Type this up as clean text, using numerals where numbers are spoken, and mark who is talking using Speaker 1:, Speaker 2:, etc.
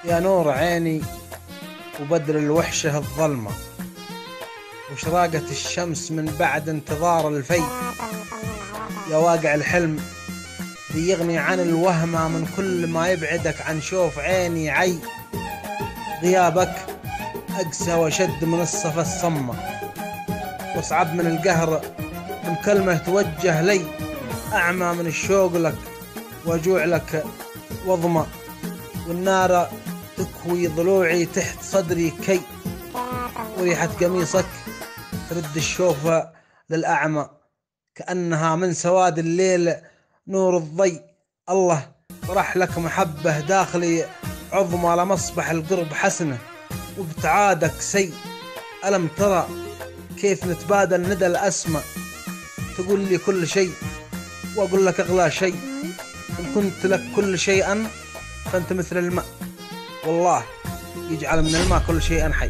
Speaker 1: يا نور عيني وبدر الوحشة الظلمة، وشراقة الشمس من بعد انتظار الفي. يا واقع الحلم ذي يغني عن الوهمة من كل ما يبعدك عن شوف عيني عي. غيابك أقسى وشد من الصفا الصمة، واصعب من القهر من كلمة توجه لي. أعمى من الشوق لك وجوع لك وظمة، والنار تكوي ضلوعي تحت صدري كي. وريحة قميصك ترد الشوف للأعمى، كأنها من سواد الليل نور الضي. الله طرح لك محبة داخلي عظمى لمصبح القرب حسنة، وابتعادك سي. ألم ترى كيف نتبادل ندى الأسمى؟ تقول لي كل شيء وأقول لك أغلى شيء. إن كنت لك كل شيء فأنت مثل الماء، والله يجعل من الماء كل شيء حي.